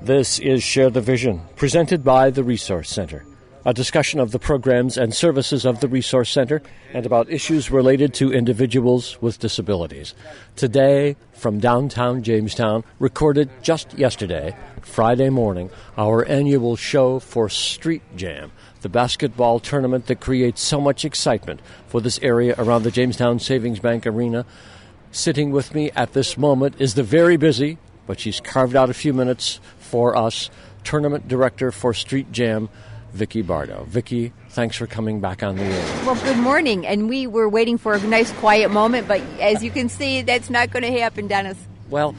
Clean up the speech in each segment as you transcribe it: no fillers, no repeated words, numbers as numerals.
This is Share the Vision, presented by the Resource Center, a discussion of the programs and services of the Resource Center and about issues related to individuals with disabilities. Today, from downtown Jamestown, recorded just yesterday, Friday morning, our annual show for Street Jam, the basketball tournament that creates so much excitement for this area around the Jamestown Savings Bank Arena. Sitting with me at this moment is the very busy, but she's carved out a few minutes for us, Tournament Director for Street Jam, Vicki Bardo. Vicki, thanks for coming back on the air. Well, good morning. And we were waiting for a nice quiet moment, but as you can see, that's not going to happen, Dennis. Well,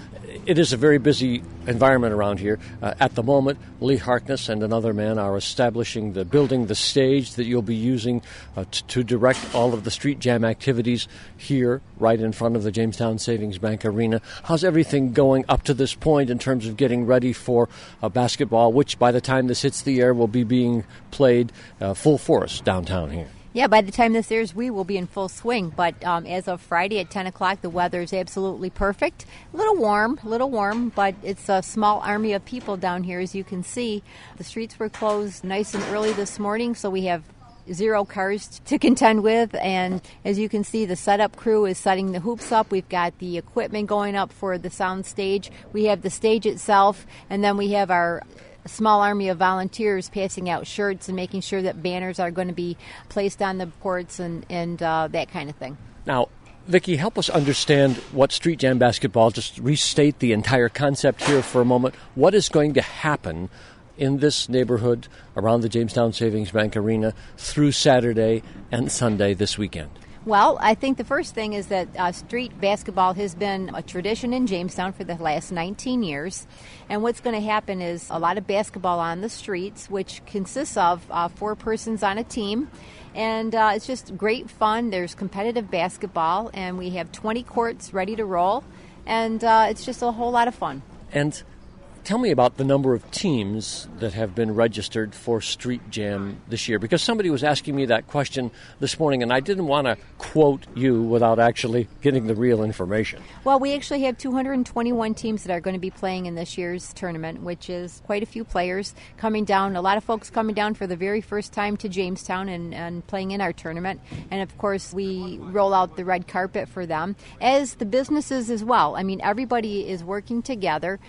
it is a very busy environment around here. At the moment, Lee Harkness and another man are building the stage that you'll be using to direct all of the Street Jam activities here, right in front of the Jamestown Savings Bank Arena. How's everything going up to this point in terms of getting ready for basketball, which by the time this hits the air will be being played full force downtown here? Yeah, by the time this airs, we will be in full swing. But as of Friday at 10 o'clock, the weather is absolutely perfect. A little warm, but it's a small army of people down here, as you can see. The streets were closed nice and early this morning, so we have 0 cars to contend with. And as you can see, the setup crew is setting the hoops up. We've got the equipment going up for the sound stage. We have the stage itself, and then we have our small army of volunteers passing out shirts and making sure that banners are going to be placed on the courts and that kind of thing. Now, Vicki, help us understand what Street Jam basketball, just restate the entire concept here for a moment. What is going to happen in this neighborhood around the Jamestown Savings Bank Arena through Saturday and Sunday this weekend? Well, I think the first thing is that street basketball has been a tradition in Jamestown for the last 19 years. And what's going to happen is a lot of basketball on the streets, which consists of 4 persons on a team. And it's just great fun. There's competitive basketball, and we have 20 courts ready to roll. And it's just a whole lot of fun. And tell me about the number of teams that have been registered for Street Jam this year, because somebody was asking me that question this morning, and I didn't want to quote you without actually getting the real information. Well, we actually have 221 teams that are going to be playing in this year's tournament, which is quite a few players coming down, a lot of folks coming down for the very first time to Jamestown and playing in our tournament. And, of course, we roll out the red carpet for them, as the businesses as well. I mean, everybody is working together.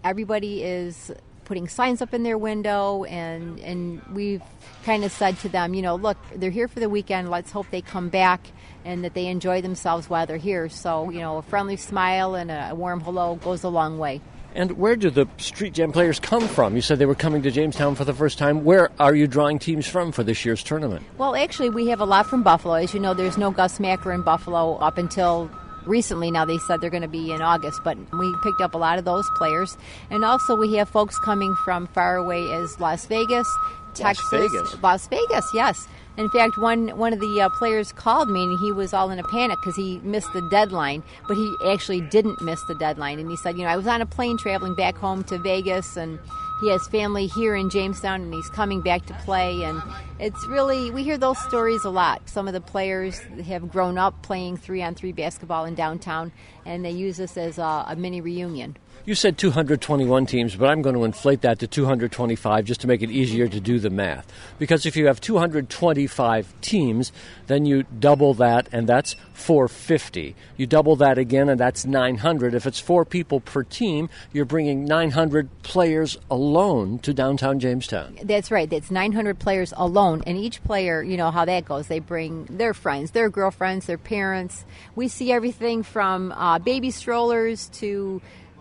Everybody is putting signs up in their window, and we've kind of said to them, look, they're here for the weekend. Let's hope they come back and that they enjoy themselves while they're here. So, a friendly smile and a warm hello goes a long way. And where do the Street Jam players come from? You said they were coming to Jamestown for the first time. Where are you drawing teams from for this year's tournament? Well, actually, we have a lot from Buffalo. As you know, there's no Gus Macker in Buffalo up until recently. Now they said they're going to be in August, but we picked up a lot of those players. And also we have folks coming from far away as Las Vegas, Texas. Las Vegas, yes. In fact, one of the players called me, and he was all in a panic because he missed the deadline, but he actually didn't miss the deadline. And he said, I was on a plane traveling back home to Vegas, and he has family here in Jamestown, and he's coming back to play. And it's really, we hear those stories a lot. Some of the players have grown up playing 3-on-3 basketball in downtown, and they use this as a mini reunion. You said 221 teams, but I'm going to inflate that to 225 just to make it easier to do the math. Because if you have 225 teams, then you double that, and that's 450. You double that again, and that's 900. If it's 4 people per team, you're bringing 900 players alone to downtown Jamestown. That's right. That's 900 players alone. And each player, how that goes. They bring their friends, their girlfriends, their parents. We see everything from baby strollers to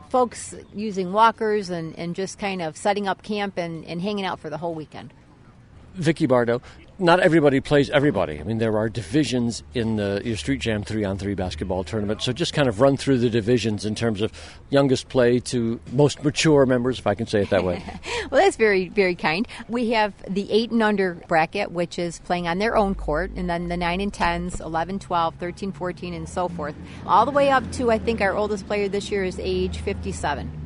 folks using walkers and just kind of setting up camp and hanging out for the whole weekend. Vicki Bardo, not everybody plays everybody. I mean, there are divisions in your Street Jam 3-on-3 basketball tournament. So just kind of run through the divisions in terms of youngest play to most mature members, if I can say it that way. Well, that's very, very kind. We have the 8 and under bracket, which is playing on their own court, and then the 9 and 10s, 11, 12, 13, 14, and so forth. All the way up to, I think, our oldest player this year is age 57.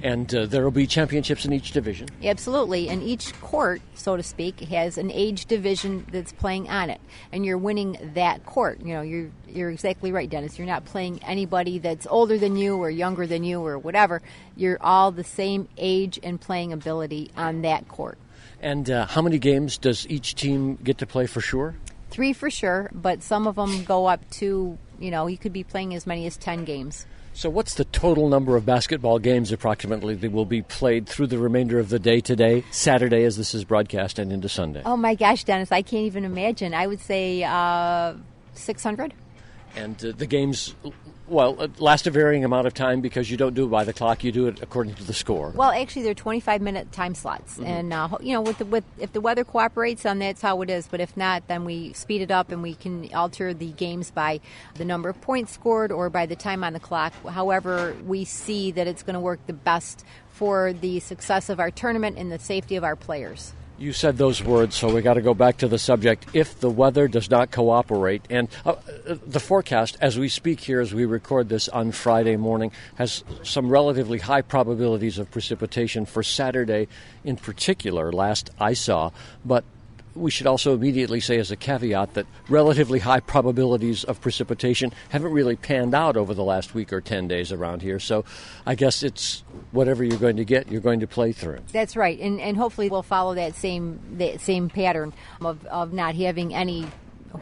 And there will be championships in each division. Absolutely. And each court, so to speak, has an age division that's playing on it. And you're winning that court. You know, you're exactly right, Dennis. You're not playing anybody that's older than you or younger than you or whatever. You're all the same age and playing ability on that court. And how many games does each team get to play for sure? 3 for sure, but some of them go up to, you could be playing as many as 10 games. So what's the total number of basketball games approximately that will be played through the remainder of the day today, Saturday as this is broadcast, and into Sunday? Oh my gosh, Dennis, I can't even imagine. I would say 600. And the games, last a varying amount of time because you don't do it by the clock, you do it according to the score. Well, actually, they're 25-minute time slots. Mm-hmm. And, if the weather cooperates, then that's how it is. But if not, then we speed it up and we can alter the games by the number of points scored or by the time on the clock. However, we see that it's going to work the best for the success of our tournament and the safety of our players. You said those words, so we got to go back to the subject. If the weather does not cooperate, and the forecast as we speak here, as we record this on Friday morning, has some relatively high probabilities of precipitation for Saturday in particular, last I saw, but we should also immediately say as a caveat that relatively high probabilities of precipitation haven't really panned out over the last week or 10 days around here. So I guess it's whatever you're going to get, you're going to play through. That's right. And hopefully we'll follow that same pattern of not having any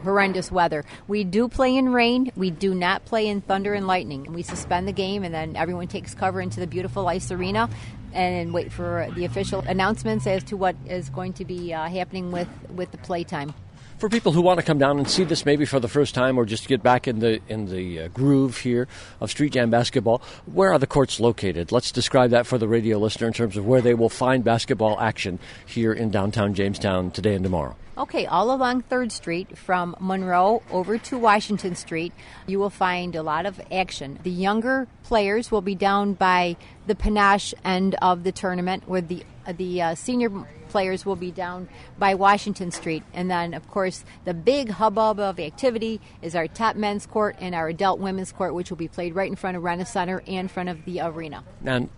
horrendous weather. We do play in rain. We do not play in thunder and lightning. We suspend the game, and then everyone takes cover into the beautiful ice arena and wait for the official announcements as to what is going to be happening with the playtime. For people who want to come down and see this maybe for the first time or just get back in the groove here of Street Jam basketball, where are the courts located? Let's describe that for the radio listener in terms of where they will find basketball action here in downtown Jamestown today and tomorrow. Okay, all along 3rd Street from Monroe over to Washington Street, you will find a lot of action. The younger players will be down by the Panache end of the tournament, where the senior players will be down by Washington Street. And then, of course, the big hubbub of activity is our top men's court and our adult women's court, which will be played right in front of Renner Center and in front of the arena. Now,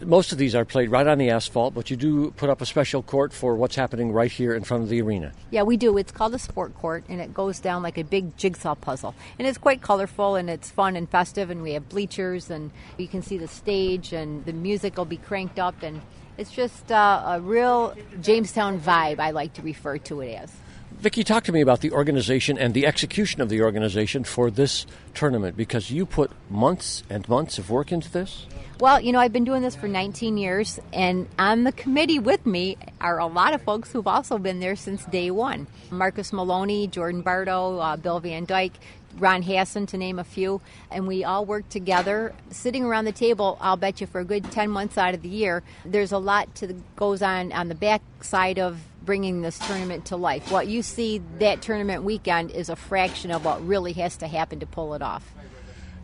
most of these are played right on the asphalt, but you do put up a special court for what's happening right here in front of the arena. Yeah, we do. It's called a sport court, and it goes down like a big jigsaw puzzle. And it's quite colorful, and it's fun and festive, and we have bleachers, and you can see the stage, and the music will be cranked up, and it's just a real Jamestown vibe, I like to refer to it as. Vicki, talk to me about the organization and the execution of the organization for this tournament, because you put months and months of work into this. Well, I've been doing this for 19 years, and on the committee with me are a lot of folks who've also been there since day one. Marcus Maloney, Jordan Bardo, Bill Van Dyke, Ron Hassan, to name a few, and we all work together, sitting around the table, I'll bet you, for a good 10 months out of the year. There's a lot goes on the back side of bringing this tournament to life. What you see that tournament weekend is a fraction of what really has to happen to pull it off.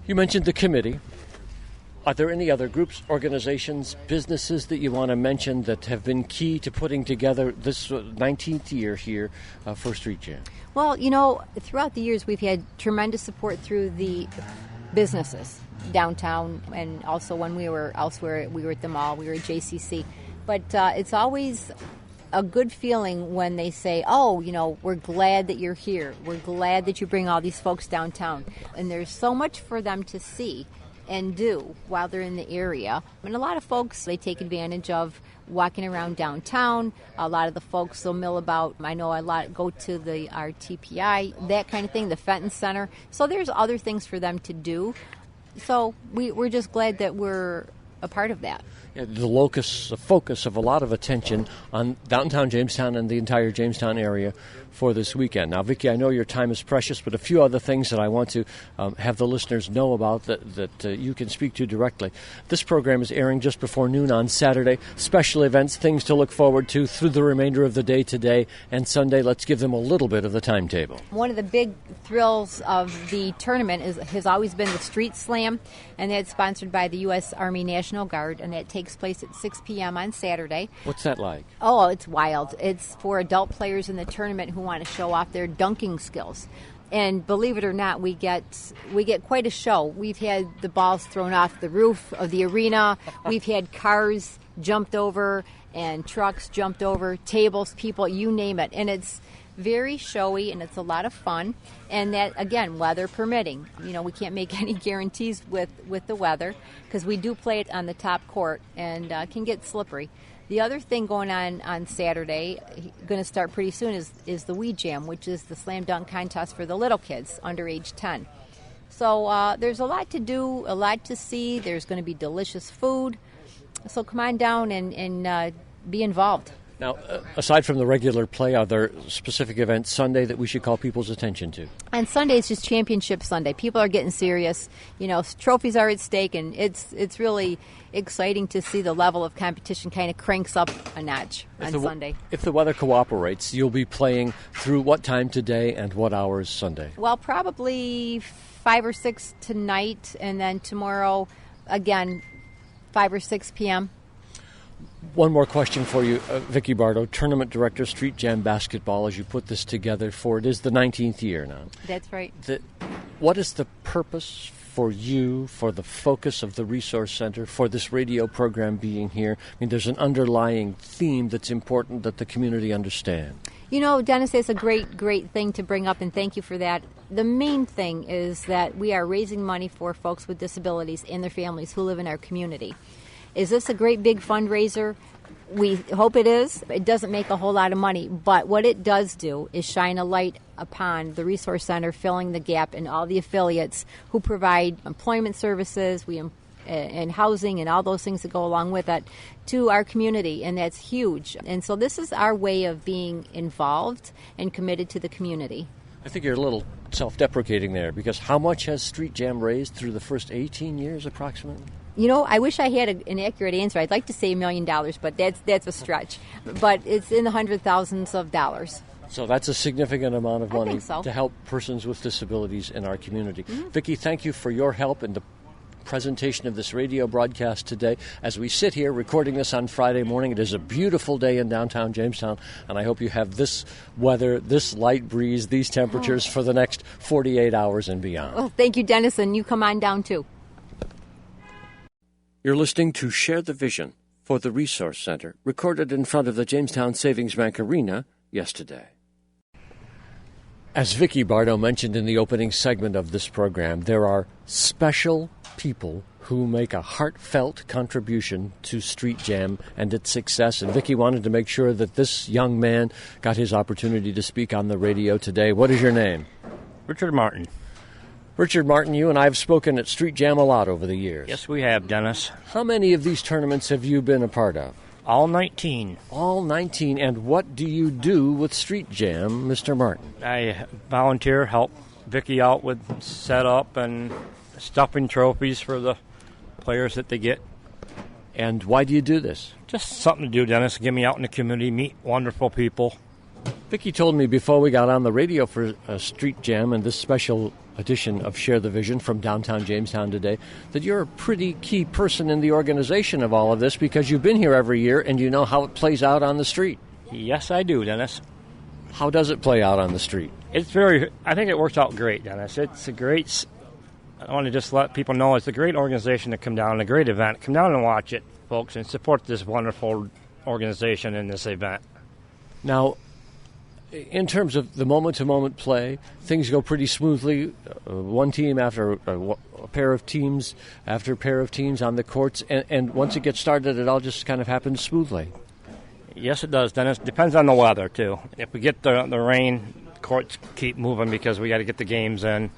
You mentioned the committee. Are there any other groups, organizations, businesses that you want to mention that have been key to putting together this 19th year here for Street Jam? Well, throughout the years we've had tremendous support through the businesses downtown, and also when we were elsewhere, we were at the mall, we were at JCC. But it's always a good feeling when they say, we're glad that you're here. We're glad that you bring all these folks downtown. And there's so much for them to see and do while they're in the area. And a lot of folks, they take advantage of walking around downtown. A lot of the folks will mill about. I know a lot go to our TPI, that kind of thing, the Fenton Center. So there's other things for them to do. So we're just glad that we're a part of that. The focus of a lot of attention on downtown Jamestown and the entire Jamestown area for this weekend. Now, Vicki, I know your time is precious, but a few other things that I want to have the listeners know about that you can speak to directly. This program is airing just before noon on Saturday. Special events, things to look forward to through the remainder of the day today and Sunday. Let's give them a little bit of the timetable. One of the big thrills of the tournament has always been the Street Slam, and that's sponsored by the U.S. Army National Guard, and that takes place at 6 p.m. on Saturday. What's that like? Oh, it's wild. It's for adult players in the tournament who want to show off their dunking skills. And believe it or not, we get quite a show. We've had the balls thrown off the roof of the arena. We've had cars jumped over and trucks jumped over, tables, people, you name it. And it's very showy and it's a lot of fun. And that, again, weather permitting. We can't make any guarantees with the weather because we do play it on the top court and can get slippery. The other thing going on Saturday, going to start pretty soon, is the Wee Jam, which is the slam dunk contest for the little kids under age 10. So there's a lot to do, a lot to see. There's going to be delicious food. So come on down and be involved. Now, aside from the regular play, are there specific events Sunday that we should call people's attention to? And Sunday is just Championship Sunday. People are getting serious. Trophies are at stake, and it's really exciting to see the level of competition kind of cranks up a notch on Sunday. If the weather cooperates, you'll be playing through what time today and what hours Sunday? Well, probably 5 or 6 tonight, and then tomorrow, again, 5 or 6 p.m. One more question for you, Vicki Bardo, Tournament Director, Street Jam Basketball, as you put this together for, it is the 19th year now. That's right. What is the purpose for you, for the focus of the Resource Center, for this radio program being here? I mean, there's an underlying theme that's important that the community understand. Dennis, it's a great thing to bring up, and thank you for that. The main thing is that we are raising money for folks with disabilities and their families who live in our community. Is this a great big fundraiser? We hope it is. It doesn't make a whole lot of money, but what it does do is shine a light upon the Resource Center, filling the gap in all the affiliates who provide employment services, and housing and all those things that go along with it to our community, and that's huge. And so this is our way of being involved and committed to the community. I think you're a little self-deprecating there, because how much has Street Jam raised through the first 18 years approximately? I wish I had an accurate answer. I'd like to say $1 million, but that's a stretch. But it's in the hundred thousands of dollars. So that's a significant amount of money to help persons with disabilities in our community. Mm-hmm. Vicki, thank you for your help in the presentation of this radio broadcast today. As we sit here recording this on Friday morning, it is a beautiful day in downtown Jamestown, and I hope you have this weather, this light breeze, these temperatures for the next 48 hours and beyond. Well, thank you, Dennis, and you come on down too. You're listening to Share the Vision for the Resource Center, recorded in front of the Jamestown Savings Bank Arena yesterday. As Vicki Bardo mentioned in the opening segment of this program, there are special people who make a heartfelt contribution to Street Jam and its success. And Vicki wanted to make sure that this young man got his opportunity to speak on the radio today. What is your name? Richard Martin. Richard Martin, you and I have spoken at Street Jam a lot over the years. Yes, we have, Dennis. How many of these tournaments have you been a part of? All 19. All 19. And what do you do with Street Jam, Mr. Martin? I volunteer, help Vicki out with setup and stuffing trophies for the players that they get. And why do you do this? Just something to do, Dennis. Get me out in the community, meet wonderful people. Vicki told me before we got on the radio for Street Jam and this special edition of Share the Vision from downtown Jamestown today that you're a pretty key person in the organization of all of this because you've been here every year and you know how it plays out on the street. Yes, I do, Dennis. How does it play out on the street? I think it works out great, Dennis. It's a great, I want to just let people know it's a great organization to come down, a great event. Come down and watch it, folks, and support this wonderful organization in this event. Now, in terms of the moment-to-moment play, things go pretty smoothly. One team after a pair of teams after a pair of teams on the courts, and once it gets started, it all just kind of happens smoothly. Yes, it does, Dennis. Depends on the weather, too. If we get the rain, the courts keep moving because we got to get the games in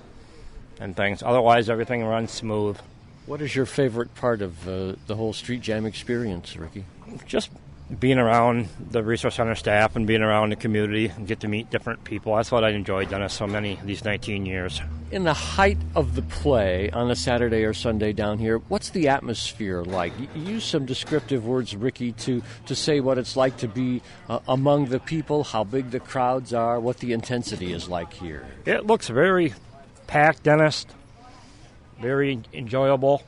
and things. Otherwise, everything runs smooth. What is your favorite part of the whole Street Jam experience, Ricky? Just being around the Resource Center staff and being around the community and get to meet different people. That's what I enjoyed, Dennis, so many these 19 years. In the height of the play on a Saturday or Sunday down here, what's the atmosphere like? Use some descriptive words, Ricky, to say what it's like to be among the people, how big the crowds are, what the intensity is like here. It looks very packed, Dennis. Very enjoyable.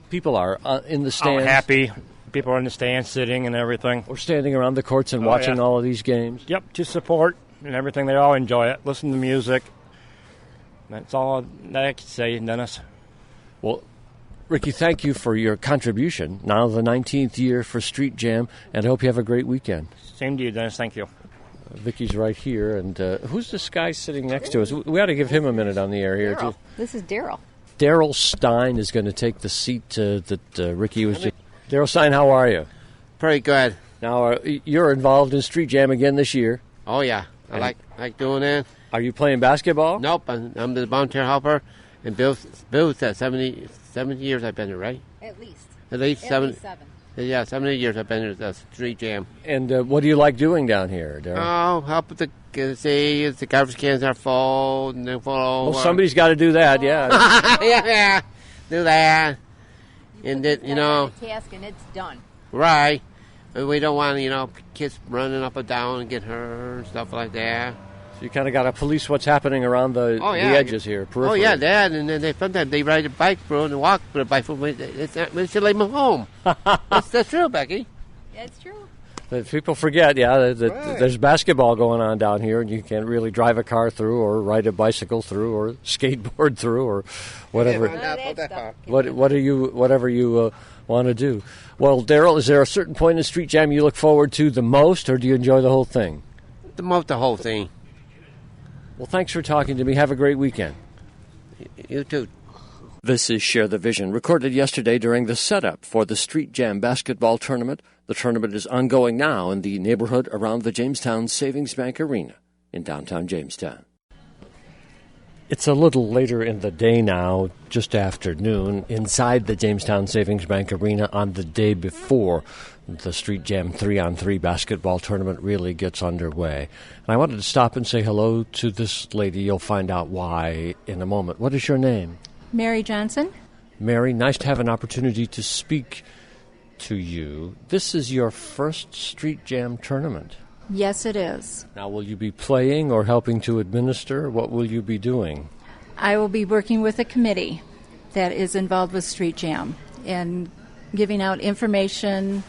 People are in the stands. Happy. People are in the stands sitting and everything. Or standing around the courts and watching all of these games. Yep, to support and everything. They all enjoy it. Listen to music. That's all that I can say, Dennis. Well, Ricky, thank you for your contribution. Now the 19th year for Street Jam, and I hope you have a great weekend. Same to you, Dennis. Thank you. Vicky's right here, and who's this guy sitting next to us? We ought to give him a minute on the air here. Daryl. This is Daryl. Daryl Stein is going to take the seat that Ricky was just... Daryl Stein, how are you? Pretty good. Now, you're involved in Street Jam again this year. Oh, yeah. I like doing that. Are you playing basketball? Nope. I'm the volunteer helper. And Bill's 70 years I've been here, right? At least. At least 7. Yeah, 70 years I've been here at the Street Jam. And what do you like doing down here, Daryl? Oh, help with the garbage cans are full and they're full over. Well, somebody's got to do that, yeah. yeah, do that. And that, task and it's done. Right. We don't want, kids running up and down and get hurt and stuff like that. So you kind of got to police what's happening around the edges here, peripherally. Oh, yeah, that. And then sometimes they ride a bike through and walk with a bike. We should leave them home. That's true, Becky. That's true. But people forget, that there's basketball going on down here, and you can't really drive a car through or ride a bicycle through or skateboard through or whatever. Whatever you want to do. Well, Daryl, is there a certain point in Street Jam you look forward to the most, or do you enjoy the whole thing? The whole thing. Well, thanks for talking to me. Have a great weekend. You too. This is Share the Vision, recorded yesterday during the setup for the Street Jam basketball tournament. The tournament is ongoing now in the neighborhood around the Jamestown Savings Bank Arena in downtown Jamestown. It's a little later in the day now, just after noon, inside the Jamestown Savings Bank Arena on the day before the Street Jam 3-on-3 basketball tournament really gets underway. And I wanted to stop and say hello to this lady. You'll find out why in a moment. What is your name? Mary Johnson. Mary, nice to have an opportunity to speak to you. This is your first Street Jam tournament. Yes, it is. Now, will you be playing or helping to administer? What will you be doing? I will be working with a committee that is involved with Street Jam and giving out information,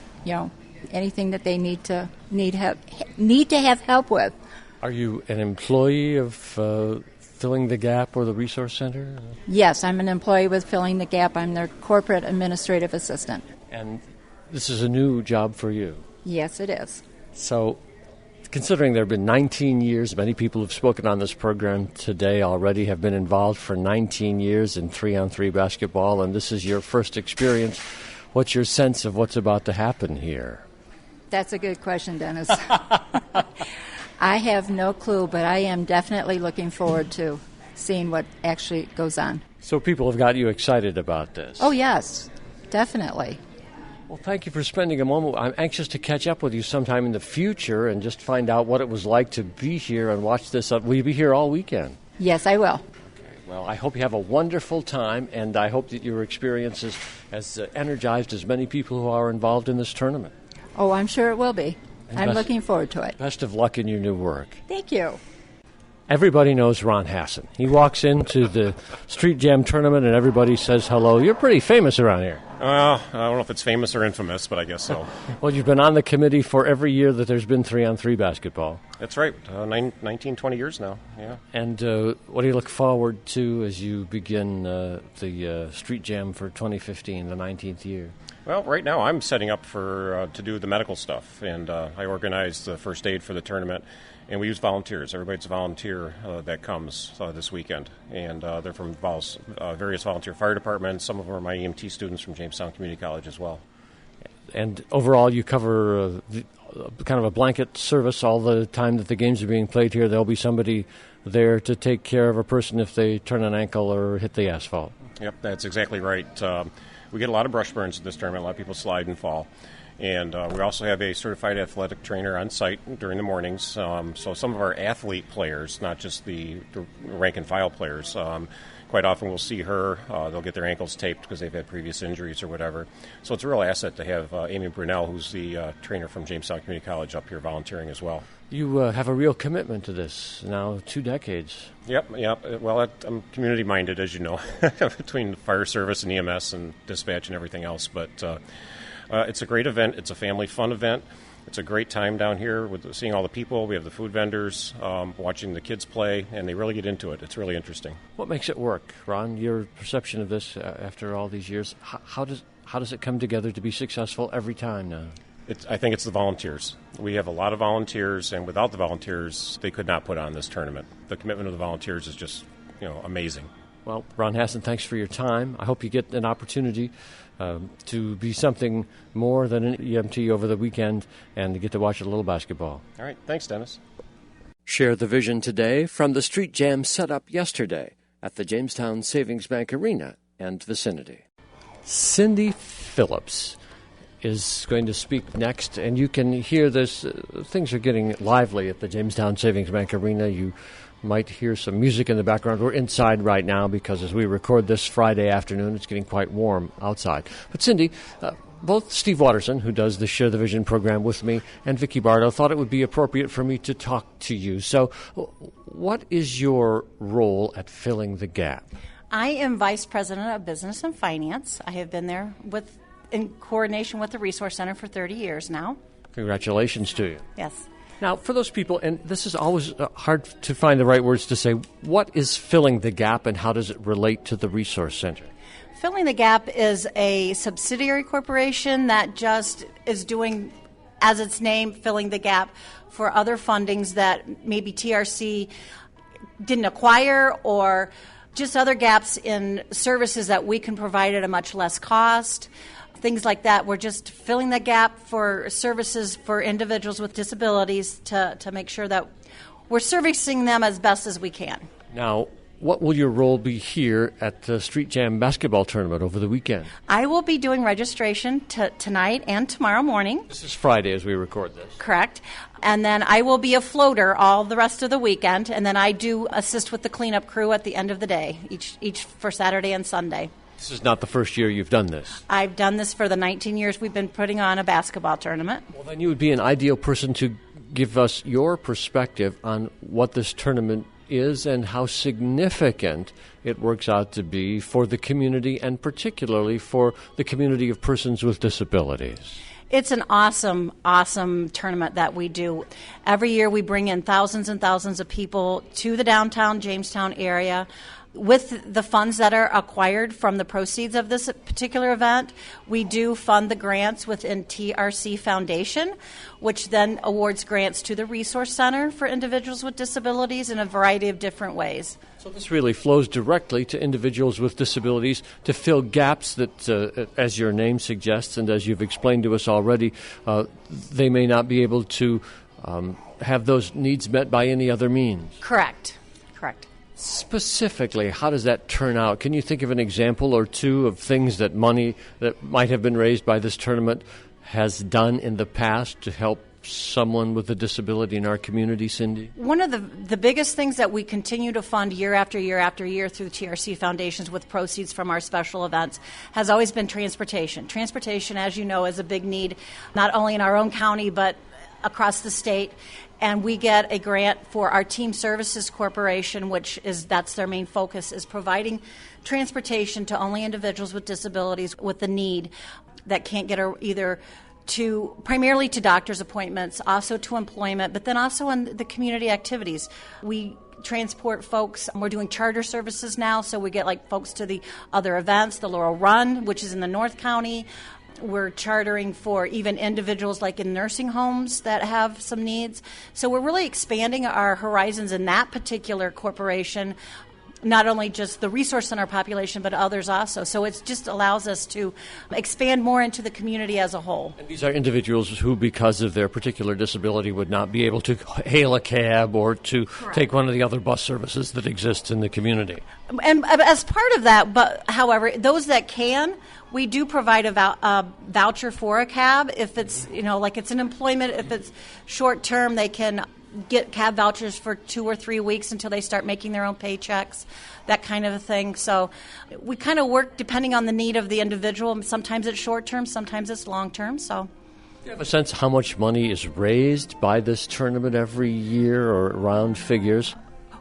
anything that they need to have help with. Are you an employee of Filling the Gap or the Resource Center? Yes, I'm an employee with Filling the Gap. I'm their corporate administrative assistant. And this is a new job for you? Yes, it is. So, considering there have been 19 years, many people who've spoken on this program today already have been involved for 19 years in 3-on-3 basketball, and this is your first experience. What's your sense of what's about to happen here? That's a good question, Dennis. I have no clue, but I am definitely looking forward to seeing what actually goes on. So people have got you excited about this? Oh, yes, definitely. Well, thank you for spending a moment. I'm anxious to catch up with you sometime in the future and just find out what it was like to be here and watch this. Will you be here all weekend? Yes, I will. Okay. Well, I hope you have a wonderful time, and I hope that your experience is as energized as many people who are involved in this tournament. Oh, I'm sure it will be. I'm looking forward to it. Best of luck in your new work. Thank you. Everybody knows Ron Hassan. He walks into the Street Jam tournament and everybody says hello. You're pretty famous around here. Well, I don't know if it's famous or infamous, but I guess so. Well, you've been on the committee for every year that there's been 3-on-3 basketball. That's right. 19, 20 years now, yeah. And what do you look forward to as you begin the Street Jam for 2015, the 19th year? Well, right now I'm setting up for to do the medical stuff, and I organize the first aid for the tournament, and we use volunteers. Everybody's a volunteer that comes this weekend, and they're from various volunteer fire departments. Some of them are my EMT students from Jamestown Community College as well. And overall, you cover kind of a blanket service all the time that the games are being played here. There'll be somebody there to take care of a person if they turn an ankle or hit the asphalt. Yep, that's exactly right. We get a lot of brush burns at this tournament. A lot of people slide and fall. And we also have a certified athletic trainer on site during the mornings. So some of our athlete players, not just the rank and file players, quite often we'll see her. They'll get their ankles taped because they've had previous injuries or whatever. So it's a real asset to have Amy Brunell, who's the trainer from Jamestown Community College, up here volunteering as well. You have a real commitment to this now, 2 decades. Yep. Well, I'm community-minded, as you know, between the fire service and EMS and dispatch and everything else. But it's a great event. It's a family fun event. It's a great time down here with seeing all the people. We have the food vendors, watching the kids play, and they really get into it. It's really interesting. What makes it work, Ron? Your perception of this after all these years, how does it come together to be successful every time now? I think it's the volunteers. We have a lot of volunteers, and without the volunteers, they could not put on this tournament. The commitment of the volunteers is just, amazing. Well, Ron Hassan, thanks for your time. I hope you get an opportunity to be something more than an EMT over the weekend and to get to watch a little basketball. All right. Thanks, Dennis. Share the vision today from the Street Jam set up yesterday at the Jamestown Savings Bank Arena and vicinity. Cindy Phillips is going to speak next, and you can hear this. Things are getting lively at the Jamestown Savings Bank Arena. You might hear some music in the background. We're inside right now because as we record this Friday afternoon, it's getting quite warm outside. But Cindy, both Steve Watterson, who does the Share the Vision program with me, and Vicki Bardo thought it would be appropriate for me to talk to you. So what is your role at Filling the Gap? I am Vice President of Business and Finance. I have been there in coordination with the Resource Center for 30 years now. Congratulations to you. Yes. Now, for those people, and this is always hard to find the right words to say, what is Filling the Gap and how does it relate to the Resource Center? Filling the Gap is a subsidiary corporation that just is doing, as its name, filling the gap for other fundings that maybe TRC didn't acquire or just other gaps in services that we can provide at a much less cost. Things like that. We're just filling the gap for services for individuals with disabilities to make sure that we're servicing them as best as we can. Now, what will your role be here at the Street Jam basketball tournament over the weekend? I will be doing registration tonight and tomorrow morning. This is Friday as we record this. Correct. And then I will be a floater all the rest of the weekend, and then I do assist with the cleanup crew at the end of the day, each for Saturday and Sunday. This is not the first year you've done this. I've done this for the 19 years we've been putting on a basketball tournament. Well, then you would be an ideal person to give us your perspective on what this tournament is and how significant it works out to be for the community and particularly for the community of persons with disabilities. It's an awesome, awesome tournament that we do. Every year we bring in thousands and thousands of people to the downtown Jamestown area. With the funds that are acquired from the proceeds of this particular event, we do fund the grants within TRC Foundation, which then awards grants to the Resource Center for individuals with disabilities in a variety of different ways. So this really flows directly to individuals with disabilities to fill gaps that, as your name suggests and as you've explained to us already, they may not be able to have those needs met by any other means. Correct. Specifically, how does that turn out? Can you think of an example or two of things that money that might have been raised by this tournament has done in the past to help someone with a disability in our community, Cindy? One of the biggest things that we continue to fund year after year after year through TRC Foundations with proceeds from our special events has always been transportation. Transportation, as you know, is a big need, not only in our own county but across the state. And we get a grant for our Team Services Corporation, that's their main focus, is providing transportation to only individuals with disabilities with the need that can't get either primarily to doctor's appointments, also to employment, but then also in the community activities. We transport folks. We're doing charter services now, so we get folks to the other events, the Laurel Run, which is in the North County. We're chartering for even individuals in nursing homes that have some needs. So we're really expanding our horizons in that particular corporation, not only just the Resource Center population, but others also. So it just allows us to expand more into the community as a whole. And these are individuals who, because of their particular disability, would not be able to hail a cab or to take one of the other bus services that exist in the community. And as part of that, but however, those that can, we do provide a voucher for a cab. If it's, it's an employment, if it's short term, they can get cab vouchers for 2 or 3 weeks until they start making their own paychecks, that kind of a thing. So we kind of work depending on the need of the individual. Sometimes it's short term, sometimes it's long term. So, do you have a sense how much money is raised by this tournament every year or round figures?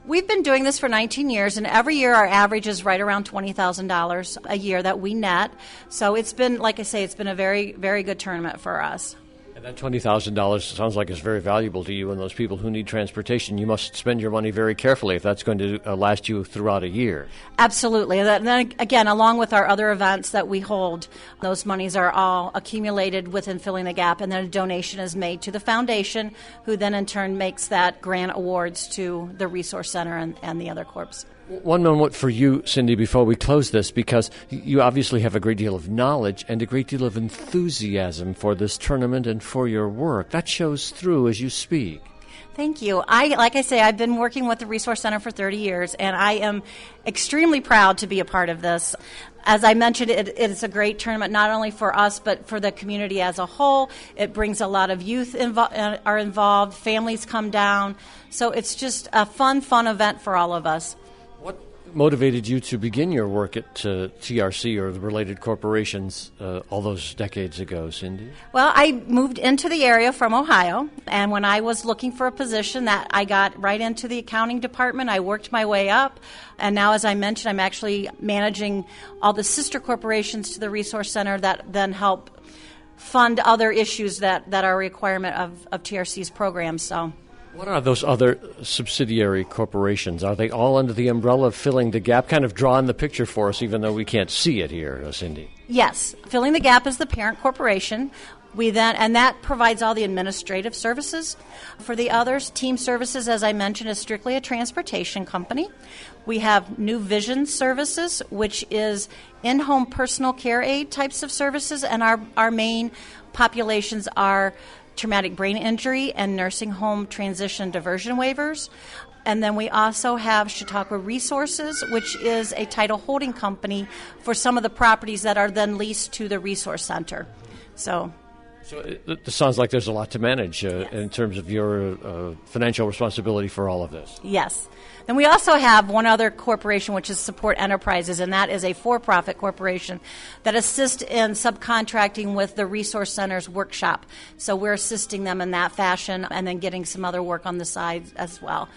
We've been doing this for 19 years, and every year our average is right around $20,000 a year that we net. So it's been, like I say, it's been a very, very good tournament for us. And that $20,000 sounds like it's very valuable to you and those people who need transportation. You must spend your money very carefully if that's going to last you throughout a year. Absolutely. And then, again, along with our other events that we hold, those monies are all accumulated within Filling the Gap, and then a donation is made to the foundation, who then in turn makes that grant awards to the Resource Center and the other corps. One moment for you, Cindy, before we close this, because you obviously have a great deal of knowledge and a great deal of enthusiasm for this tournament and for your work. That shows through as you speak. Thank you. Like I say, I've been working with the Resource Center for 30 years, and I am extremely proud to be a part of this. As I mentioned, it is a great tournament not only for us, but for the community as a whole. It brings a lot of youth are involved, families come down, so it's just a fun event for all of us. What motivated you to begin your work at TRC or the related corporations all those decades ago, Cindy? Well, I moved into the area from Ohio, and when I was looking for a position, that I got right into the accounting department. I worked my way up, and now, as I mentioned, I'm actually managing all the sister corporations to the Resource Center that then help fund other issues that are a requirement of TRC's programs. So. What are those other subsidiary corporations? Are they all under the umbrella of Filling the Gap? Kind of draw in the picture for us, even though we can't see it here, Cindy. Yes. Filling the Gap is the parent corporation. And that provides all the administrative services. For the others, Team Services, as I mentioned, is strictly a transportation company. We have New Vision Services, which is in-home personal care aid types of services, and our main populations are traumatic brain injury and nursing home transition diversion waivers. And then we also have Chautauqua Resources, which is a title holding company for some of the properties that are then leased to the Resource Center. So it sounds like there's a lot to manage in terms of your financial responsibility for all of this. Yes. Then we also have one other corporation, which is Support Enterprises, and that is a for-profit corporation that assists in subcontracting with the Resource Center's workshop. So we're assisting them in that fashion and then getting some other work on the side as well.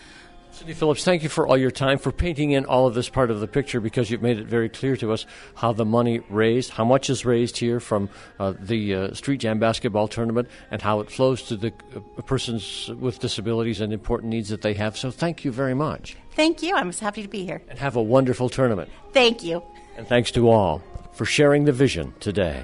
Cindy Phillips, thank you for all your time, for painting in all of this part of the picture, because you've made it very clear to us how the money raised, how much is raised here from the Street Jam basketball tournament, and how it flows to the persons with disabilities and important needs that they have. So thank you very much. Thank you. I'm happy to be here. And have a wonderful tournament. Thank you. And thanks to all for sharing the vision today.